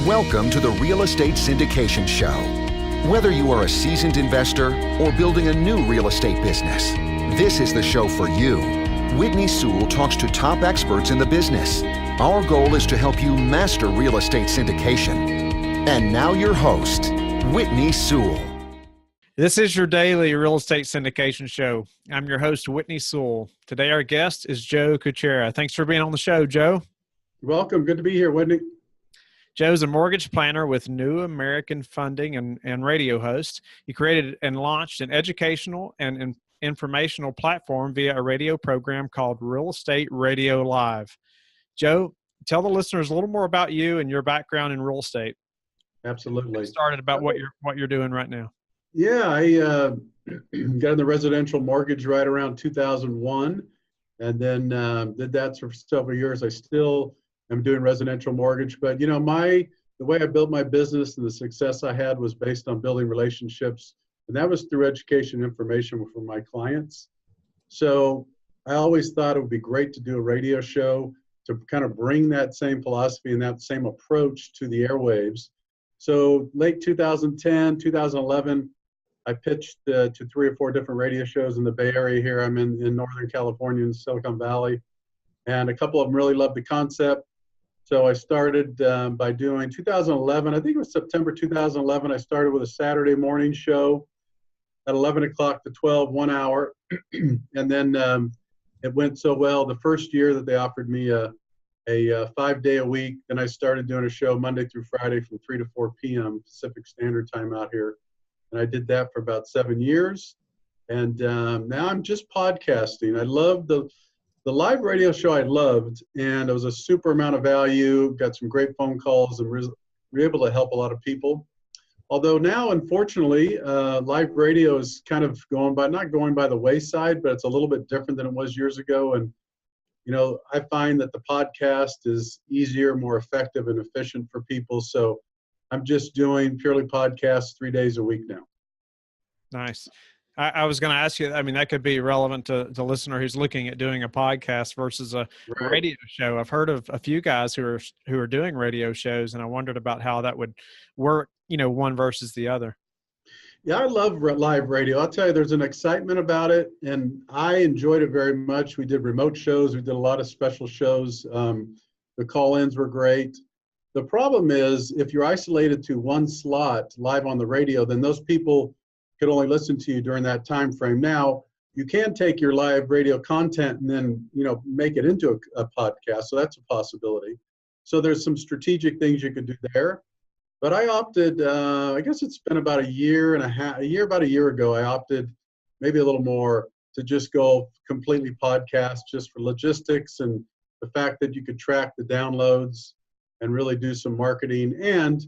Welcome to the Real Estate Syndication Show. Whether you are a seasoned investor or building a new real estate business, this is the show for you. Whitney Sewell talks to top experts in the business. Our goal is to help you master real estate syndication. And now your host, Whitney Sewell. This is your daily real estate syndication show. I'm your host, Whitney Sewell. Today, our guest is Joe Cucchiara. Thanks for being on the show, Joe. You're welcome. Good to be here, Whitney. Joe's a mortgage planner with New American Funding and radio host. He created and launched an educational and informational platform via a radio program called Real Estate Radio Live. Joe, tell the listeners a little more about you and your background in real estate. Absolutely. Get started about what you're doing right now. Yeah, I got in the residential mortgage right around 2001, and then did that for several years. I still am doing residential mortgage, but you know, the way I built my business and the success I had was based on building relationships, and that was through education and information for my clients. So I always thought it would be great to do a radio show to kind of bring that same philosophy and that same approach to the airwaves. So late 2010, 2011, I pitched to 3 or 4 different radio shows in the Bay Area here. I'm in Northern California in Silicon Valley, and a couple of them really loved the concept. So I started by doing 2011, I think it was September 2011, I started with a Saturday morning show at 11 o'clock to 12, 1 hour. And then it went so well the first year that they offered me a 5-day a week. Then I started doing a show Monday through Friday from 3 to 4 p.m. Pacific Standard Time out here. And I did that for about 7 years. And now I'm just podcasting. I love the live radio show. I loved, and it was a super amount of value, got some great phone calls, and we're able to help a lot of people. Although now, unfortunately, live radio is kind of not going by the wayside, but it's a little bit different than it was years ago. And, you know, I find that the podcast is easier, more effective, and efficient for people. So I'm just doing purely podcasts 3 days a week now. Nice. I was going to ask you, I mean, that could be relevant to the listener who's looking at doing a podcast versus a radio show. I've heard of a few guys who are doing radio shows, and I wondered about how that would work, you know, one versus the other. Yeah, I love live radio. I'll tell you, there's an excitement about it, and I enjoyed it very much. We did remote shows. We did a lot of special shows. The call-ins were great. The problem is if you're isolated to one slot live on the radio, then those people could only listen to you during that time frame. Now, you can take your live radio content and then, you know, make it into a podcast. So that's a possibility. So there's some strategic things you could do there. But I opted, I guess it's been about a year ago, I opted maybe a little more to just go completely podcast just for logistics and the fact that you could track the downloads and really do some marketing. And,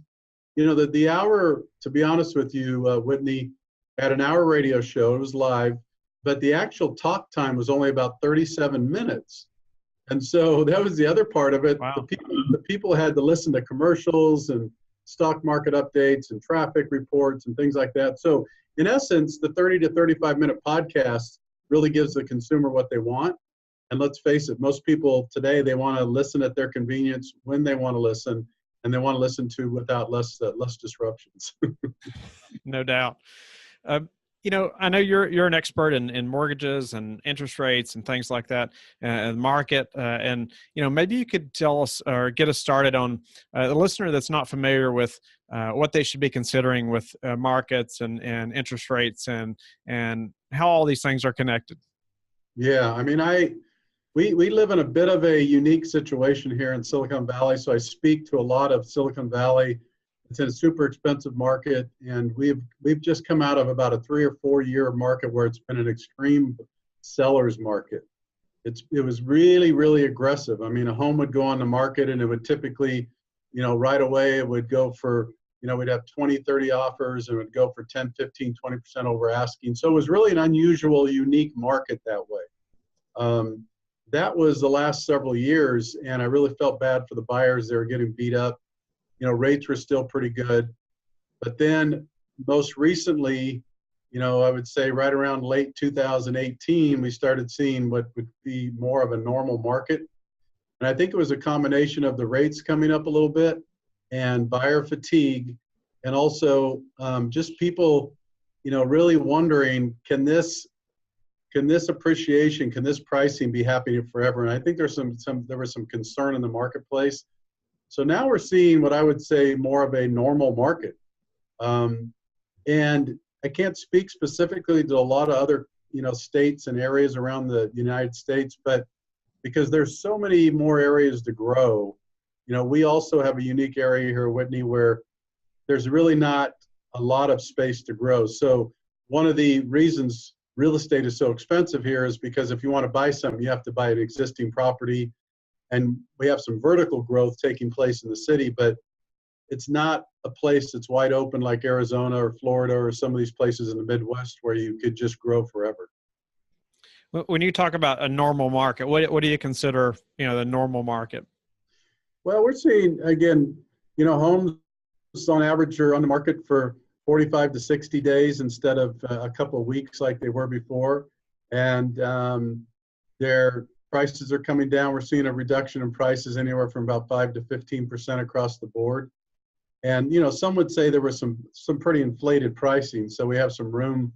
you know, the hour, to be honest with you, Whitney, had an hour radio show. It was live, but the actual talk time was only about 37 minutes. And so that was the other part of it. Wow. The people had to listen to commercials and stock market updates and traffic reports and things like that. So in essence, the 30 to 35 minute podcast really gives the consumer what they want. And let's face it, most people today, they want to listen at their convenience when they want to listen, and they want to listen to without less disruptions. No doubt. You know, I know you're an expert in mortgages and interest rates and things like that, and market. And, you know, maybe you could tell us or get us started on the listener that's not familiar with what they should be considering with markets and interest rates and how all these things are connected. Yeah, I mean, we live in a bit of a unique situation here in Silicon Valley. So I speak to a lot of Silicon Valley. It's in a super expensive market, and we've just come out of about a 3 or 4 year market where it's been an extreme seller's market. It was really, really aggressive. I mean, a home would go on the market, and it would typically, you know, right away it would go for, you know, we'd have 20, 30 offers, and it would go for 10, 15, 20% over asking. So it was really an unusual, unique market that way. That was the last several years, and I really felt bad for the buyers. They were getting beat up. You know, rates were still pretty good. But then most recently, you know, I would say right around late 2018, we started seeing what would be more of a normal market. And I think it was a combination of the rates coming up a little bit and buyer fatigue, and also just people, really wondering, can this appreciation, can this pricing be happening forever? And I think there was some concern in the marketplace. So now we're seeing what I would say more of a normal market. And I can't speak specifically to a lot of other, states and areas around the United States, but because there's so many more areas to grow, we also have a unique area here at Whitney where there's really not a lot of space to grow. So one of the reasons real estate is so expensive here is because if you want to buy something, you have to buy an existing property. And we have some vertical growth taking place in the city, but it's not a place that's wide open like Arizona or Florida or some of these places in the Midwest where you could just grow forever. When you talk about a normal market, what do you consider, the normal market? Well, we're seeing, again, homes on average are on the market for 45 to 60 days instead of a couple of weeks like they were before. And their prices are coming down. We're seeing a reduction in prices anywhere from about 5 to 15% across the board. And, some would say there was some pretty inflated pricing. So we have some room,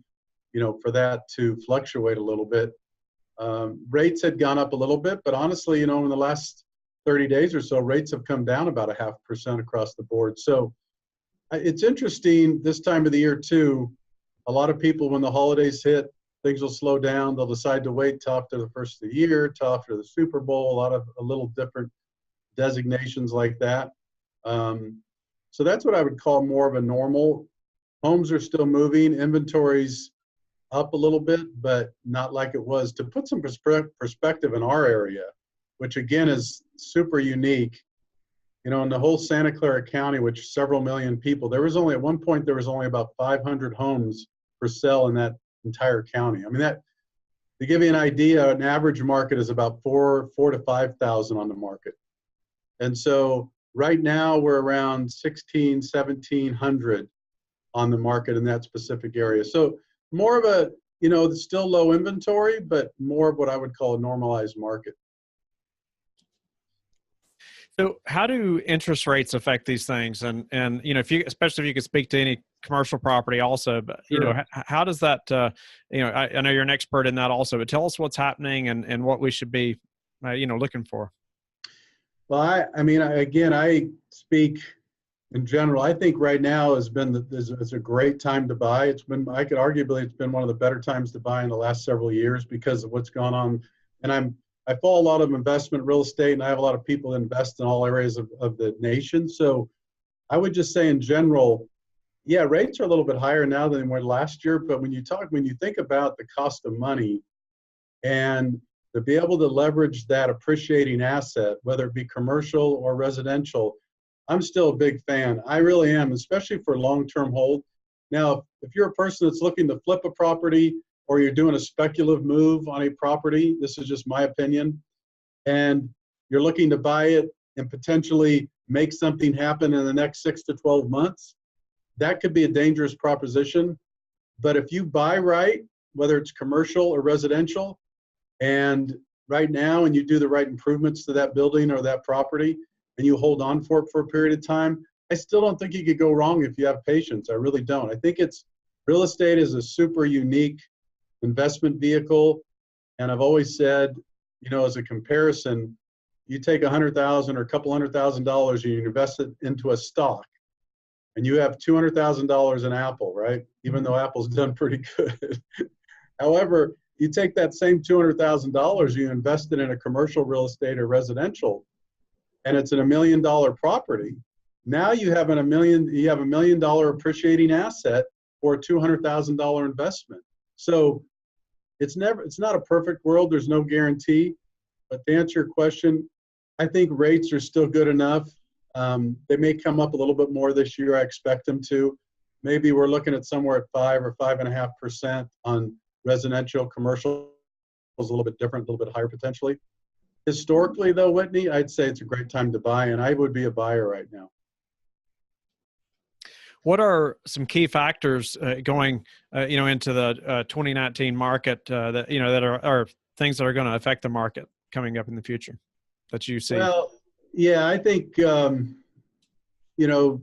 for that to fluctuate a little bit. Rates had gone up a little bit, but honestly, in the last 30 days or so, rates have come down about 0.5% across the board. So it's interesting this time of the year too. A lot of people, when the holidays hit, things will slow down. They'll decide to wait till after the first of the year, till after the Super Bowl, a little different designations like that. So that's what I would call more of a normal. Homes are still moving, inventories up a little bit, but not like it was. To put some perspective in our area, which again is super unique, in the whole Santa Clara County, which several million people, at one point, there was only about 500 homes for sale in that entire county. I mean, that, to give you an idea, an average market is about 4,000 to 5,000 on the market. And so right now we're around 1,700 on the market in that specific area. So more of a, still low inventory, but more of what I would call a normalized market. So how do interest rates affect these things? And especially if you could speak to any commercial property also, but, Sure. How does that, I know you're an expert in that also, but tell us what's happening and what we should be, looking for. Well, I speak in general. I think right now is a great time to buy. It's been one of the better times to buy in the last several years because of what's gone on. And I follow a lot of investment real estate, and I have a lot of people that invest in all areas of the nation. So I would just say in general, yeah, rates are a little bit higher now than they were last year. But when you think about the cost of money and to be able to leverage that appreciating asset, whether it be commercial or residential, I'm still a big fan. I really am, especially for long-term hold. Now, if you're a person that's looking to flip a property or you're doing a speculative move on a property, this is just my opinion, and you're looking to buy it and potentially make something happen in the next 6 to 12 months, that could be a dangerous proposition. But if you buy right, whether it's commercial or residential, and right now, and you do the right improvements to that building or that property, and you hold on for it for a period of time, I still don't think you could go wrong if you have patience. I really don't. I think real estate is a super unique investment vehicle. And I've always said, as a comparison, you take $100,000 or a couple $100,000 and you invest it into a stock, and you have $200,000 in Apple, right? Even though Apple's done pretty good. However, you take that same $200,000, you invest it in a commercial real estate or residential, and it's in $1 million property. Now you have $1 million appreciating asset for a $200,000 investment. So it's not a perfect world. There's no guarantee. But to answer your question, I think rates are still good enough. They may come up a little bit more this year. I expect them to. Maybe we're looking at somewhere at 5 or 5.5% on residential. Commercial is a little bit different, a little bit higher potentially. Historically, though, Whitney, I'd say it's a great time to buy, and I would be a buyer right now. What are some key factors going, into the 2019 market that are things that are going to affect the market coming up in the future that you see? Well, yeah, I think you know,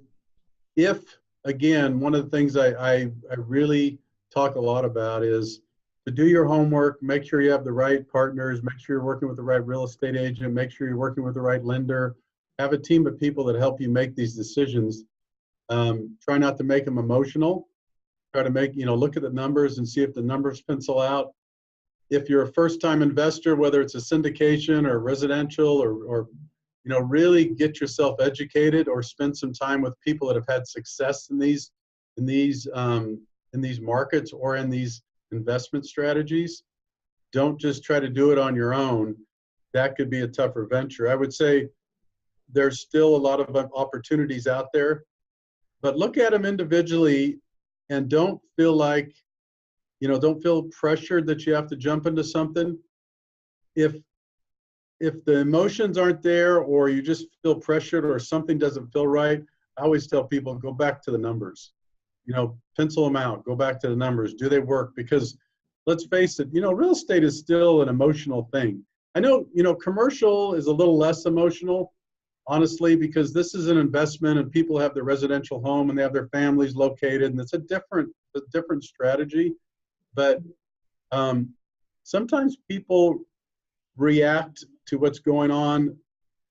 if, again, one of the things I really talk a lot about is to do your homework, make sure you have the right partners, make sure you're working with the right real estate agent, make sure you're working with the right lender, have a team of people that help you make these decisions. Try not to make them emotional. Try to make, look at the numbers and see if the numbers pencil out. If you're a first-time investor, whether it's a syndication or residential or really get yourself educated or spend some time with people that have had success in these markets or in these investment strategies. Don't just try to do it on your own. That could be a tougher venture. I would say there's still a lot of opportunities out there, but look at them individually and don't feel pressured that you have to jump into something. If the emotions aren't there or you just feel pressured or something doesn't feel right, I always tell people, go back to the numbers. Pencil them out, go back to the numbers. Do they work? Because let's face it, real estate is still an emotional thing. I know, commercial is a little less emotional, honestly, because this is an investment and people have their residential home and they have their families located, and it's a different strategy. But sometimes people react to what's going on,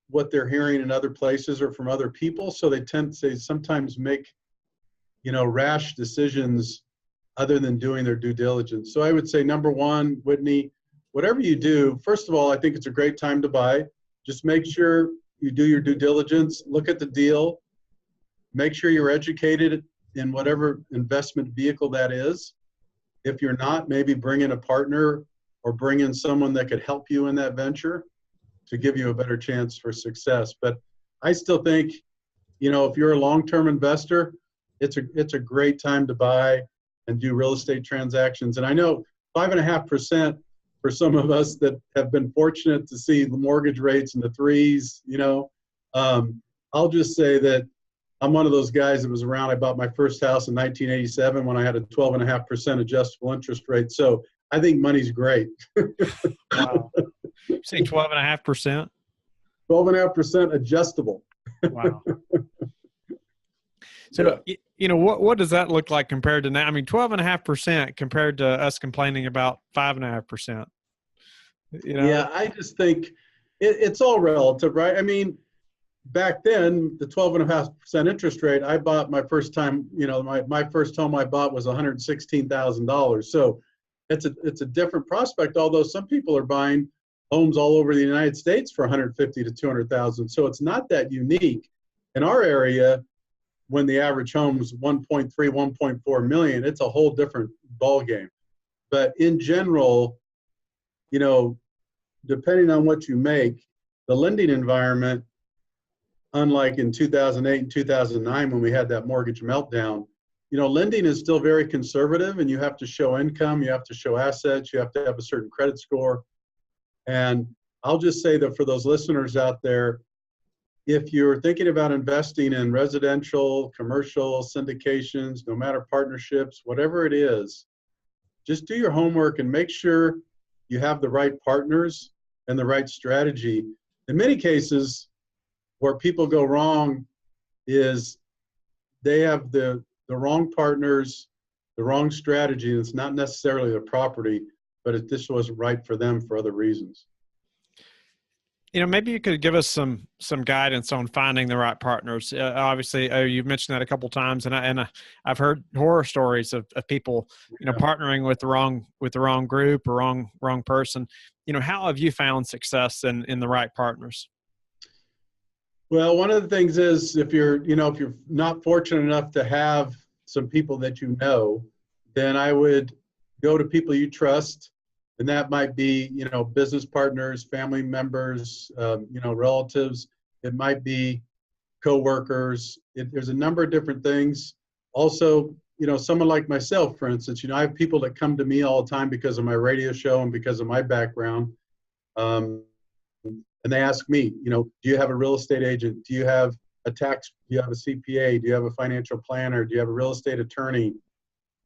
what they're hearing in other places or from other people. So they sometimes make, rash decisions other than doing their due diligence. So I would say, number one, Whitney, whatever you do, first of all, I think it's a great time to buy. Just make sure you do your due diligence, look at the deal, make sure you're educated in whatever investment vehicle that is. If you're not, maybe bring in a partner or bring in someone that could help you in that venture to give you a better chance for success. But I still think, if you're a long-term investor, it's a great time to buy and do real estate transactions. And I know 5.5% for some of us that have been fortunate to see the mortgage rates in the threes, I'll just say that I'm one of those guys that was around. I bought my first house in 1987 when I had a 12.5% adjustable interest rate. So I think money's great. Wow. You say 12.5%? 12.5% adjustable. Wow. So, what does that look like compared to now? I mean, 12.5% compared to us complaining about 5.5%. Yeah, I just think it's all relative, right? I mean, back then, the 12.5% interest rate, I bought my first time, my first home I bought was $116,000. So it's a different prospect, although some people are buying homes all over the United States for $150,000 to $200,000. So it's not that unique. In our area, when the average home is 1.3, 1.4 million, it's a whole different ballgame. But in general, depending on what you make, the lending environment, unlike in 2008 and 2009 when we had that mortgage meltdown, lending is still very conservative, and you have to show income, you have to show assets, you have to have a certain credit score. And I'll just say that for those listeners out there, if you're thinking about investing in residential, commercial, syndications, no matter partnerships, whatever it is, just do your homework and make sure you have the right partners and the right strategy. In many cases, where people go wrong is they have the wrong partners, the wrong strategy, and it's not necessarily the property, but it just wasn't right for them for other reasons. Maybe you could give us some guidance on finding the right partners. Obviously, you've mentioned that a couple of times, and I've heard horror stories of people, partnering with the wrong group or wrong person. How have you found success in the right partners? Well, one of the things is if you're not fortunate enough to have some people that then I would go to people you trust. And that might be, business partners, family members, relatives. It might be coworkers. There's a number of different things. Also, someone like myself, for instance, I have people that come to me all the time because of my radio show and because of my background. And they ask me, do you have a real estate agent? Do you have do you have a CPA? Do you have a financial planner? Do you have a real estate attorney?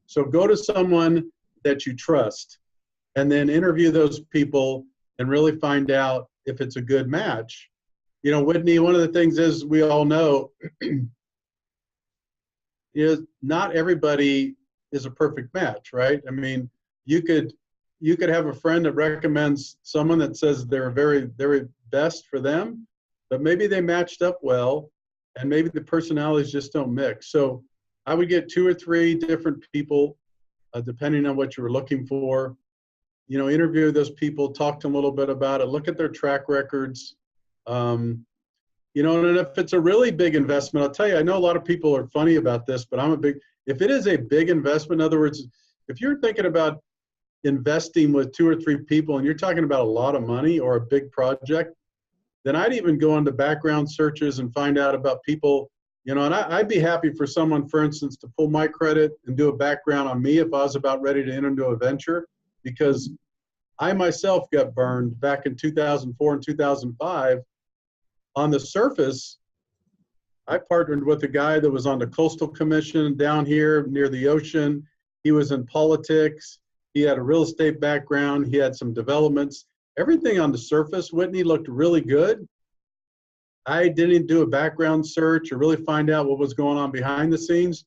So go to someone that you trust, and then interview those people and really find out if it's a good match. Whitney, one of the things is we all know is not everybody is a perfect match, right? I mean, you could have a friend that recommends someone that says they're very best for them, but maybe they matched up well, and maybe the personalities just don't mix. So I would get 2 or 3 different people, depending on what you were looking for. You know, interview those people, talk to them a little bit about it, look at their track records. You know, and if it's a really big investment, I'll tell you, I know a lot of people are funny about this, but if it is a big investment, in other words, if you're thinking about investing with 2 or 3 people and you're talking about a lot of money or a big project, then I'd even go into background searches and find out about people, you know, and I'd be happy for someone, for instance, to pull my credit and do a background on me if I was about ready to enter into a venture, because I myself got burned back in 2004 and 2005. On the surface, I partnered with a guy that was on the Coastal Commission down here near the ocean. He was in politics. He had a real estate background. He had some developments. Everything on the surface, Whitney, looked really good. I didn't do a background search or really find out what was going on behind the scenes.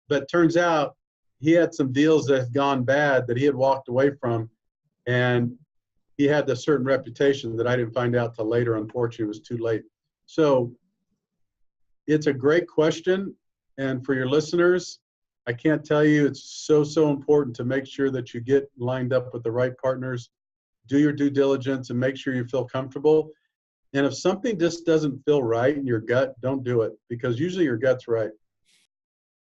But turns out he had some deals that had gone bad that he had walked away from. And he had this certain reputation that I didn't find out till later. Unfortunately, it was too late. So it's a great question. And for your listeners, I can't tell you, it's so important to make sure that you get lined up with the right partners, do your due diligence, and make sure you feel comfortable. And if something just doesn't feel right in your gut, don't do it, because usually your gut's right.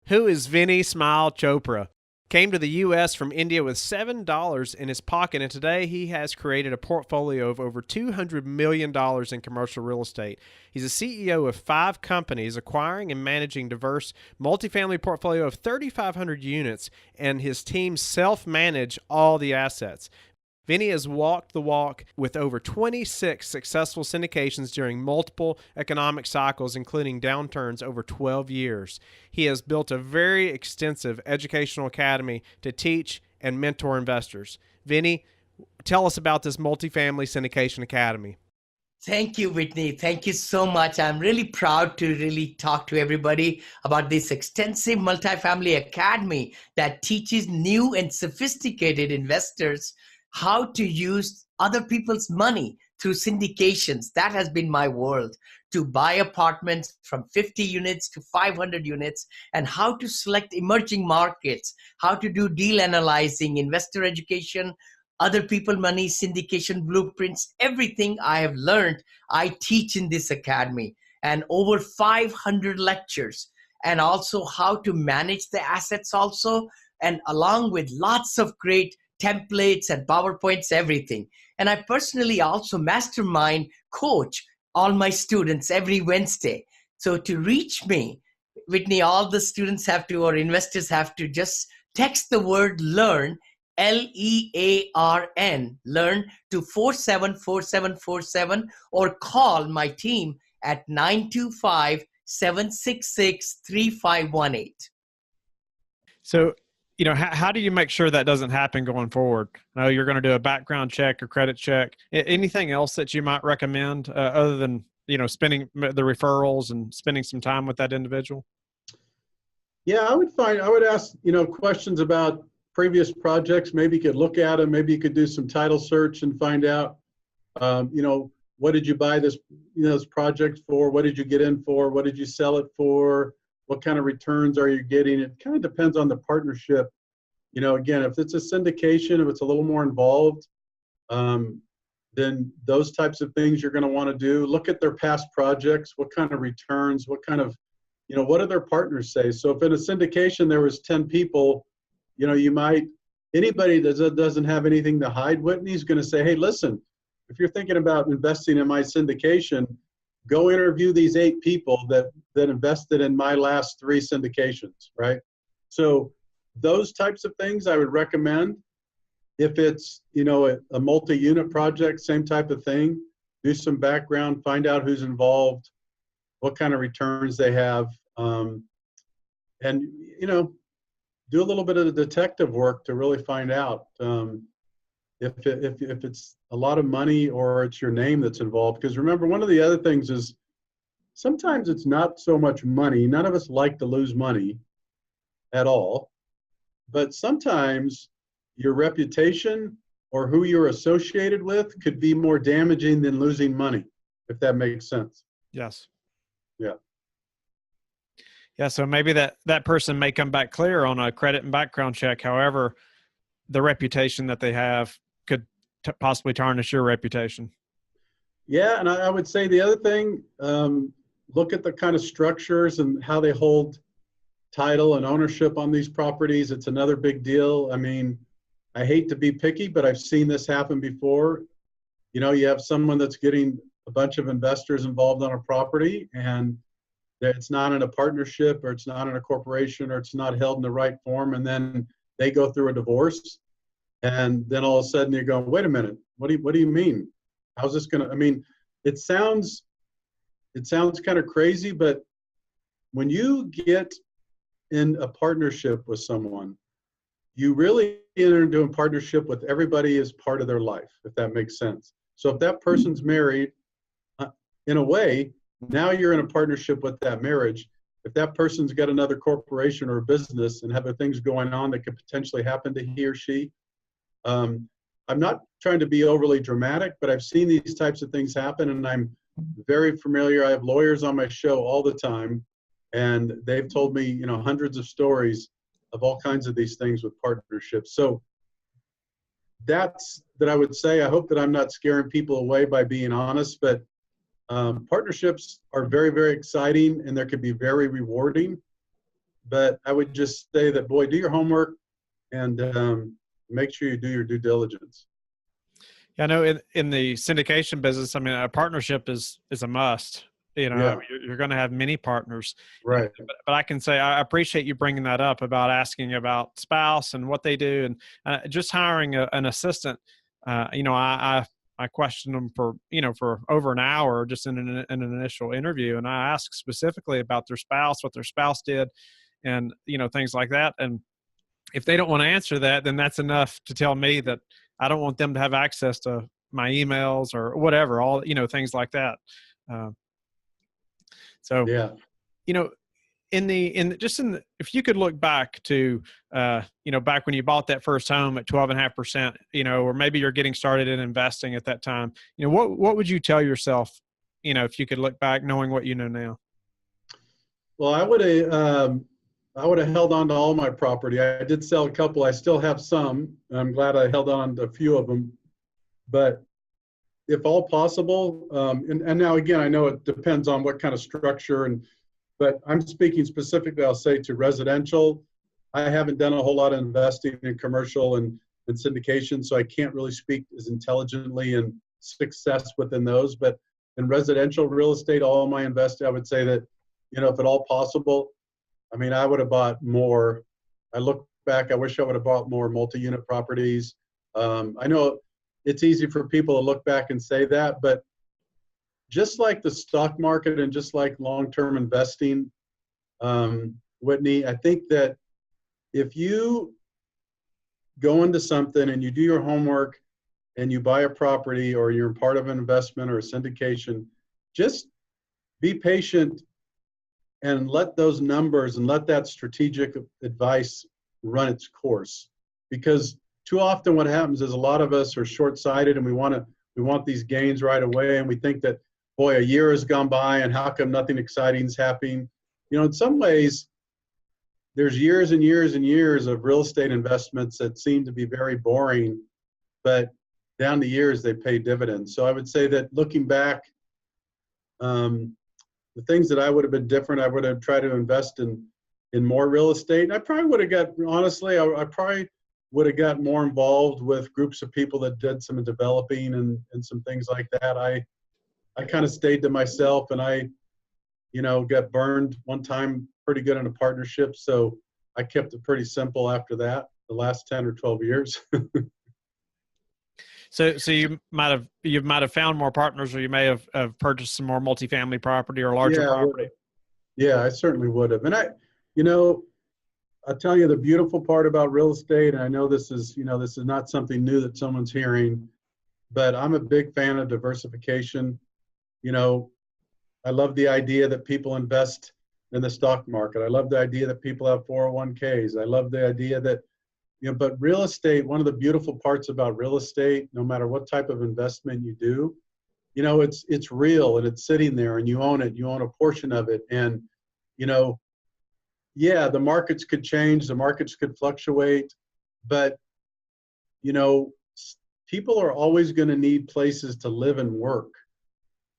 Who is Vinney Chopra? Came to the U.S. from India with $7 in his pocket, and today he has created a portfolio of over $200 million in commercial real estate. He's a CEO of 5 companies, acquiring and managing diverse multifamily portfolio of 3,500 units, and his team self-manage all the assets. Vinney has walked the walk with over 26 successful syndications during multiple economic cycles, including downturns over 12 years. He has built a very extensive educational academy to teach and mentor investors. Vinney, tell us about this Multifamily Syndication Academy. Thank you, Whitney. Thank you so much. I'm really proud to really talk to everybody about this extensive multifamily academy that teaches new and sophisticated investors how to use other people's money through syndications. That has been my world, to buy apartments from 50 units to 500 units, and how to select emerging markets, how to do deal analyzing, investor education, other people money, syndication blueprints. Everything I have learned, I teach in this academy, and over 500 lectures, and also how to manage the assets also, and along with lots of great templates and PowerPoints, everything. And I personally also mastermind coach all my students every Wednesday. So to reach me, Whitney, all the students have to, or investors have to, just text the word learn, LEARN, learn, to 474747, or call my team at 925-766-3518. So, you know, how do you make sure that doesn't happen going forward? I know you're going to do a background check or credit check. Anything else that you might recommend other than, you know, spending the referrals and spending some time with that individual? Yeah, I would ask, you know, questions about previous projects. Maybe you could look at them. Maybe you could do some title search and find out, you know, what did you buy this project for? What did you get in for? What did you sell it for? What kind of returns are you getting? It kind of depends on the partnership. You know, again, if it's a syndication, if it's a little more involved, then those types of things you're going to want to do. Look at their past projects. What kind of returns? What kind of, you know, what do their partners say? So if in a syndication there was 10 people, you know, anybody that doesn't have anything to hide, Whitney's going to say, hey, listen, if you're thinking about investing in my syndication, go interview these 8 people that invested in my last 3 syndications, right? So those types of things I would recommend. If it's, you know, a multi-unit project, same type of thing. Do some background, find out who's involved, what kind of returns they have, and, you know, do a little bit of the detective work to really find out if it's a lot of money or it's your name that's involved. Because remember, one of the other things is sometimes it's not so much money. None of us like to lose money. at all. But sometimes your reputation or who you're associated with could be more damaging than losing money, if that makes sense. Yes. Yeah. Yeah. So maybe that person may come back clear on a credit and background check. However, the reputation that they have could possibly tarnish your reputation. Yeah, and I would say the other thing, look at the kind of structures and how they hold title and ownership on these properties. It's another big deal. I mean, I hate to be picky, but I've seen this happen before. You know, you have someone that's getting a bunch of investors involved on a property, and it's not in a partnership, or it's not in a corporation, or it's not held in the right form, and then they go through a divorce, and then all of a sudden you're going, wait a minute, what do you mean? How's this gonna? I mean, it sounds kind of crazy, but when you get in a partnership with someone, you really enter into a partnership with everybody as part of their life, if that makes sense. So if that person's married, in a way, now you're in a partnership with that marriage. If that person's got another corporation or a business and have other things going on that could potentially happen to he or she, I'm not trying to be overly dramatic, but I've seen these types of things happen, and I'm very familiar. I have lawyers on my show all the time, and they've told me, you know, hundreds of stories of all kinds of these things with partnerships. So that's that I would say. I hope that I'm not scaring people away by being honest, but partnerships are very, very exciting, and they can be very rewarding. But I would just say that, boy, do your homework, and make sure you do your due diligence. Yeah, I know in the syndication business, I mean, a partnership is a must. You know, Yeah. you're going to have many partners. Right. But I can say I appreciate you bringing that up about asking about spouse and what they do, and just hiring an assistant. You know, I questioned them for over an hour just in an initial interview, and I asked specifically about their spouse, what their spouse did, and things like that. And if they don't want to answer that, then that's enough to tell me that I don't want them to have access to my emails or whatever, all things like that. So Yeah. If you could look back to back when you bought that first home at 12.5%, or maybe you're getting started in investing at that time, what would you tell yourself, if you could look back knowing what you know now? Well, I would have held on to all my property. I did sell a couple. I still have some. I'm glad I held on to a few of them. But if all possible, and now again, I know it depends on what kind of structure, but I'm speaking specifically, I'll say, to residential. I haven't done a whole lot of investing in commercial and syndication, so I can't really speak as intelligently and success within those. But in residential real estate, all my investing, I would say that, if at all possible, I mean, I would have bought more. I look back, I wish I would have bought more multi-unit properties. I know it's easy for people to look back and say that, but just like the stock market and just like long-term investing, Whitney, I think that if you go into something and you do your homework and you buy a property, or you're part of an investment or a syndication, just be patient and let those numbers and let that strategic advice run its course. Because too often what happens is a lot of us are short-sighted, and we want these gains right away, and we think that, boy, a year has gone by and how come nothing exciting is happening? In some ways, there's years and years and years of real estate investments that seem to be very boring, but down the years they pay dividends. So I would say that looking back, the things that I would have been different, I would have tried to invest in more real estate. And I probably would have got, honestly, I probably would have got more involved with groups of people that did some developing and some things like that. I kind of stayed to myself, and I, got burned one time pretty good in a partnership. So I kept it pretty simple after that, the last 10 or 12 years. So you might have found more partners, or you may have purchased some more multifamily property or larger property. Yeah, I certainly would have. And I'll tell you the beautiful part about real estate, and I know this is not something new that someone's hearing, but I'm a big fan of diversification. I love the idea that people invest in the stock market. I love the idea that people have 401ks. I love the idea that, but real estate, one of the beautiful parts about real estate, no matter what type of investment you do, it's real and it's sitting there and you own it. You own a portion of it. And, yeah, the markets could change, the markets could fluctuate, but, people are always going to need places to live and work.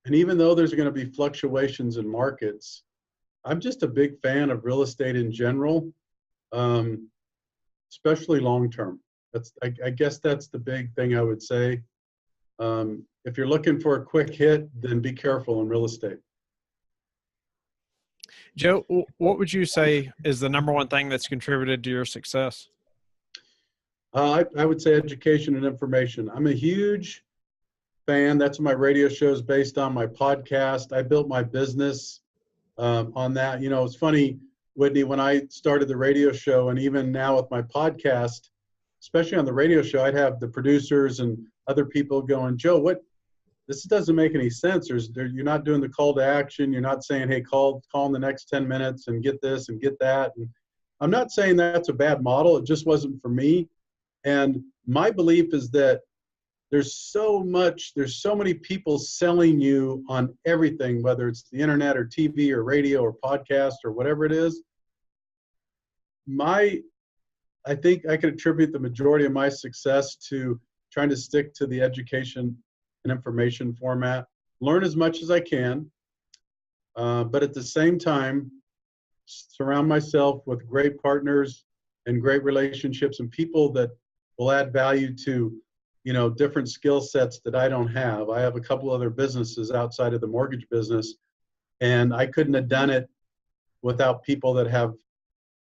And even though there's going to be fluctuations in markets, I'm just a big fan of real estate in general, especially long-term. I guess that's the big thing I would say. If you're looking for a quick hit, then be careful in real estate. Joe, what would you say is the number one thing that's contributed to your success? I would say education and information. I'm a huge fan. That's what my radio show is based on, my podcast. I built my business on that. It's funny, Whitney, when I started the radio show and even now with my podcast, especially on the radio show, I'd have the producers and other people going, Joe, this doesn't make any sense. You're not doing the call to action. You're not saying, hey, call in the next 10 minutes and get this and get that. And I'm not saying that's a bad model. It just wasn't for me. And my belief is that there's so many people selling you on everything, whether it's the internet or TV or radio or podcast or whatever it is. I think I could attribute the majority of my success to trying to stick to the education and information format, learn as much as I can, but at the same time, surround myself with great partners and great relationships and people that will add value to, different skill sets that I don't have. I have a couple other businesses outside of the mortgage business, and I couldn't have done it without people that have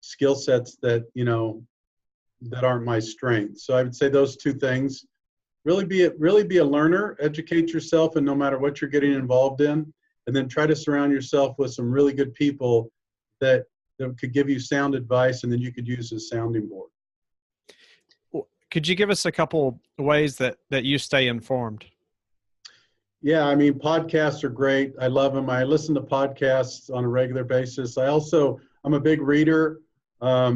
skill sets that, that aren't my strength. So I would say those two things. Really be a learner, educate yourself, and no matter what you're getting involved in, and then try to surround yourself with some really good people that could give you sound advice, and then you could use as a sounding board. Could you give us a couple ways that you stay informed? Yeah, podcasts are great. I love them. I listen to podcasts on a regular basis. I'm a big reader. I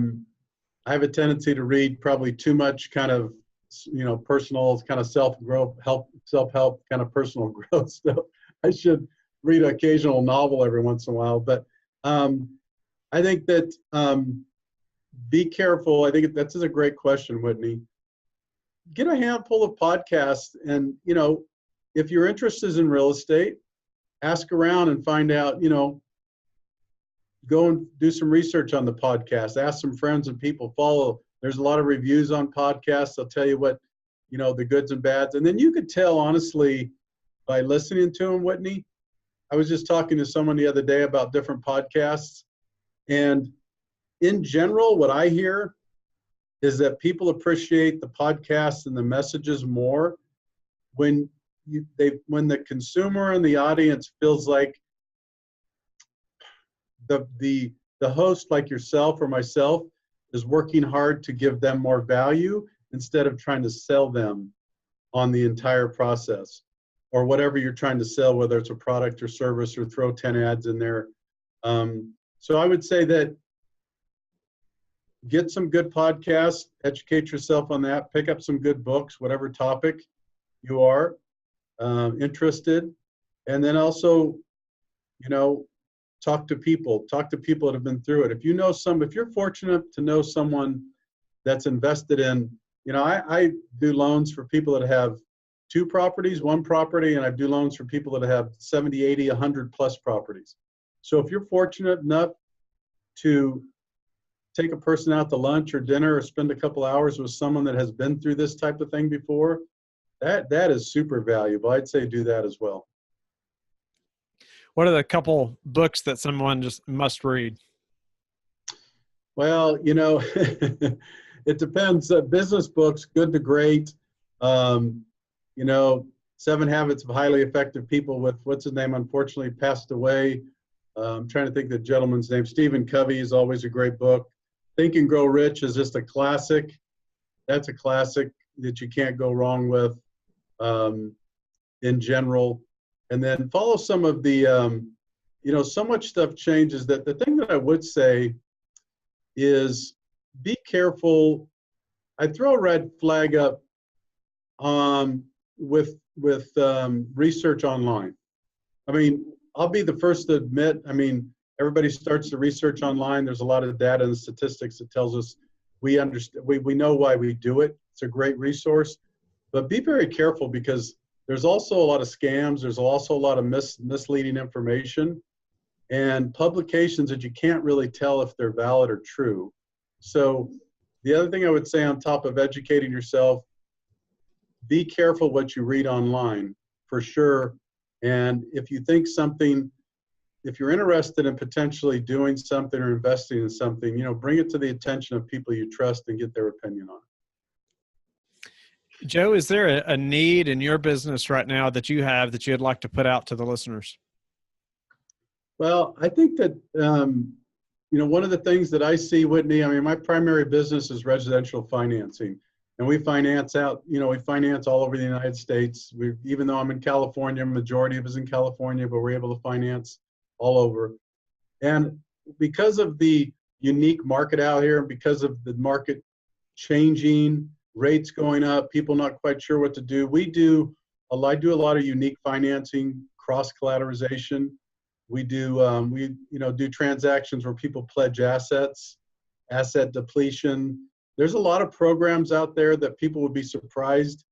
have a tendency to read probably too much kind of, personal kind of self-help kind of personal growth stuff. I should read an occasional novel every once in a while. But I think that be careful. I think that's a great question, Whitney. Get a handful of podcasts, and if your interest is in real estate, ask around and find out. Go and do some research on the podcast. Ask some friends and people. Follow. There's a lot of reviews on podcasts. They'll tell you what the goods and bads, and then you could tell honestly by listening to them. Whitney, I was just talking to someone the other day about different podcasts, and in general, what I hear is that people appreciate the podcasts and the messages more when the consumer and the audience feels like the host, like yourself or myself, is working hard to give them more value instead of trying to sell them on the entire process or whatever you're trying to sell, whether it's a product or service or throw 10 ads in there. So I would say that get some good podcasts, educate yourself on that, pick up some good books, whatever topic you are interested, and then also, talk to people that have been through it. If you're fortunate to know someone that's invested in, I do loans for people that have 2 properties, 1 property, and I do loans for people that have 70, 80, 100 plus properties. So if you're fortunate enough to take a person out to lunch or dinner or spend a couple hours with someone that has been through this type of thing before, that is super valuable. I'd say do that as well. What are the couple books that someone just must read? Well, it depends. Business books, good to great. 7 Habits of Highly Effective People with, what's his name, unfortunately passed away. I'm trying to think of the gentleman's name. Stephen Covey is always a great book. Think and Grow Rich is just a classic. That's a classic that you can't go wrong with in general. And then follow some of the so much stuff changes that the thing that I would say is be careful. I throw a red flag up with research online. I mean, I'll be the first to admit, everybody starts to research online. There's a lot of data and statistics that tells us we understand, we know why we do it. It's a great resource, but be very careful because there's also a lot of scams. There's also a lot of misleading information and publications that you can't really tell if they're valid or true. So the other thing I would say on top of educating yourself, be careful what you read online for sure. And if you think something, if you're interested in potentially doing something or investing in something, bring it to the attention of people you trust and get their opinion on it. Joe, is there a need in your business right now that you have that you'd like to put out to the listeners? Well, I think that, one of the things that I see, Whitney, my primary business is residential financing. And we finance out, we finance all over the United States. Even though I'm in California, majority of us in California, but we're able to finance all over. And because of the unique market out here, and because of the market changing, rates going up, people not quite sure what to do, I do a lot of unique financing, cross-collateralization. We do, do transactions where people pledge assets, asset depletion. There's a lot of programs out there that people would be surprised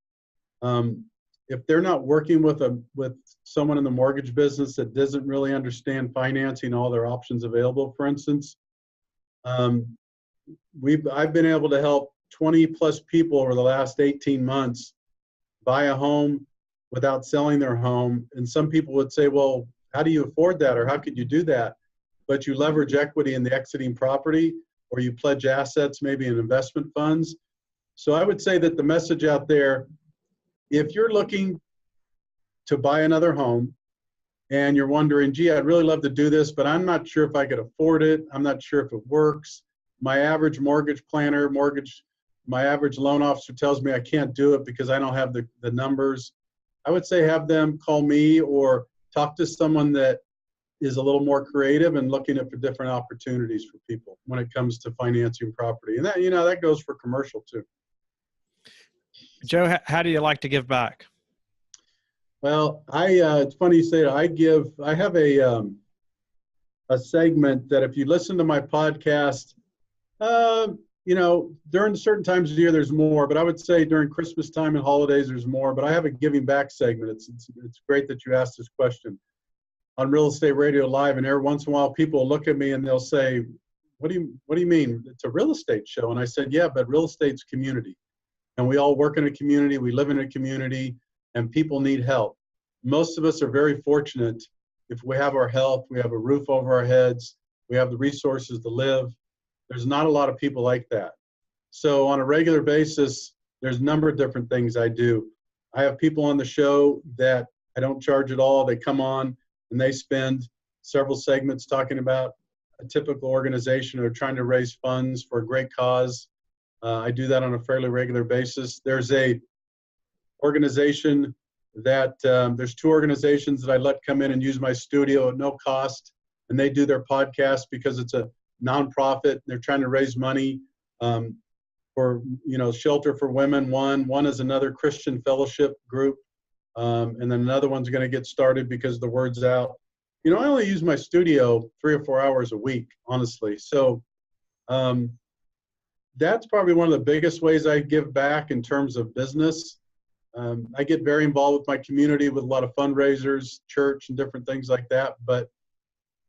if they're not working with someone in the mortgage business that doesn't really understand financing, all their options available. For instance, I've been able to help 20 plus people over the last 18 months buy a home without selling their home. And some people would say, well, how do you afford that? Or how could you do that? But you leverage equity in the exiting property, or you pledge assets, maybe in investment funds. So I would say that the message out there, if you're looking to buy another home and you're wondering, gee, I'd really love to do this, but I'm not sure if I could afford it. I'm not sure if it works. My average mortgage planner, my average loan officer tells me I can't do it because I don't have the numbers. I would say have them call me or talk to someone that is a little more creative and looking for different opportunities for people when it comes to financing property. And that, that goes for commercial too. Joe, how do you like to give back? Well, it's funny you say that. I have a segment that if you listen to my podcast, during certain times of the year, there's more, but I would say during Christmas time and holidays, there's more, but I have a giving back segment. It's great that you asked this question on Real Estate Radio Live. And every once in a while, people look at me and they'll say, what do you mean? It's a real estate show. And I said, yeah, but real estate's community. And we all work in a community. We live in a community and people need help. Most of us are very fortunate if we have our health, we have a roof over our heads, we have the resources to live. There's not a lot of people like that. So on a regular basis, there's a number of different things I do. I have people on the show that I don't charge at all. They come on and they spend several segments talking about a typical organization or trying to raise funds for a great cause. I do that on a fairly regular basis. There's a organization that, there's two organizations that I let come in and use my studio at no cost, and they do their podcast because it's a nonprofit. They're trying to raise money for, shelter for women. One is another Christian fellowship group. And then another one's going to get started because the word's out. I only use my studio 3 or 4 hours a week, honestly. So that's probably one of the biggest ways I give back in terms of business. I get very involved with my community with a lot of fundraisers, church, and different things like that. But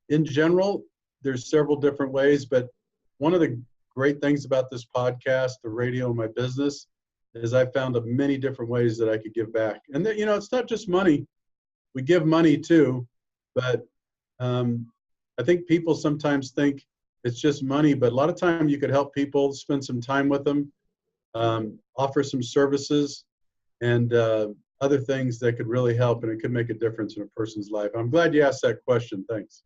in general, there's several different ways. But one of the great things about this podcast, the radio, and my business is I found many different ways that I could give back. And that, it's not just money. We give money too, but I think people sometimes think it's just money, but a lot of time you could help people, spend some time with them, offer some services and other things that could really help, and it could make a difference in a person's life. I'm glad you asked that question. Thanks.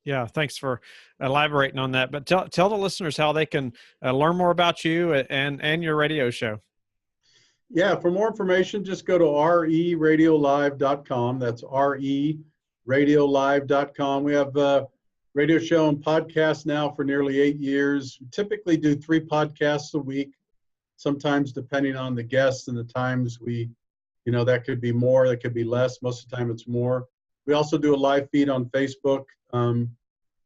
Yeah, thanks for elaborating on that. But tell the listeners how they can learn more about you and your radio show. Yeah, for more information, just go to reradiolive.com. That's WS136radiolive.com. We have a radio show and podcast now for nearly 8 years. We typically do 3 podcasts a week, sometimes depending on the guests and the times that could be more, that could be less. Most of the time it's more. We also do a live feed on Facebook.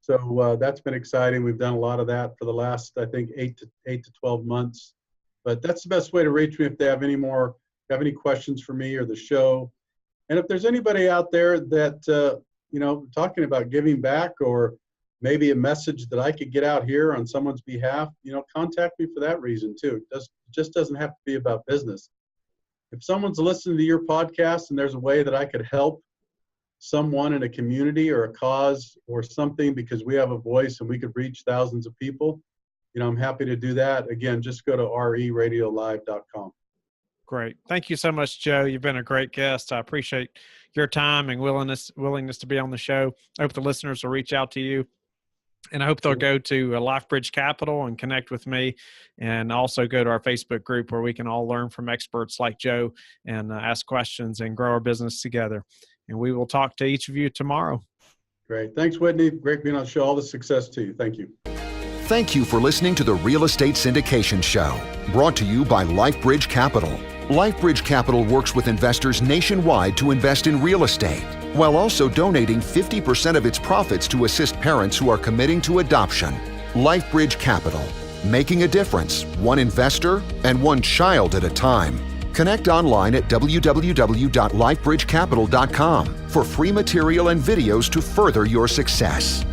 So that's been exciting. We've done a lot of that for the last, I think, 8 to 12 months. But that's the best way to reach me if they have any questions for me or the show. And if there's anybody out there that, talking about giving back, or maybe a message that I could get out here on someone's behalf, contact me for that reason too. It just doesn't have to be about business. If someone's listening to your podcast and there's a way that I could help someone in a community or a cause or something, because we have a voice and we could reach thousands of people, I'm happy to do that. Again, just go to reradiolive.com. Great. Thank you so much, Joe. You've been a great guest. I appreciate your time and willingness to be on the show. I hope the listeners will reach out to you. And I hope they'll go to LifeBridge Capital and connect with me, and also go to our Facebook group where we can all learn from experts like Joe and ask questions and grow our business together. And we will talk to each of you tomorrow. Great. Thanks, Whitney. Great being on the show. All the success to you. Thank you. Thank you for listening to the Real Estate Syndication Show, brought to you by LifeBridge Capital. LifeBridge Capital works with investors nationwide to invest in real estate, while also donating 50% of its profits to assist parents who are committing to adoption. LifeBridge Capital, making a difference, one investor and one child at a time. Connect online at www.lifebridgecapital.com for free material and videos to further your success.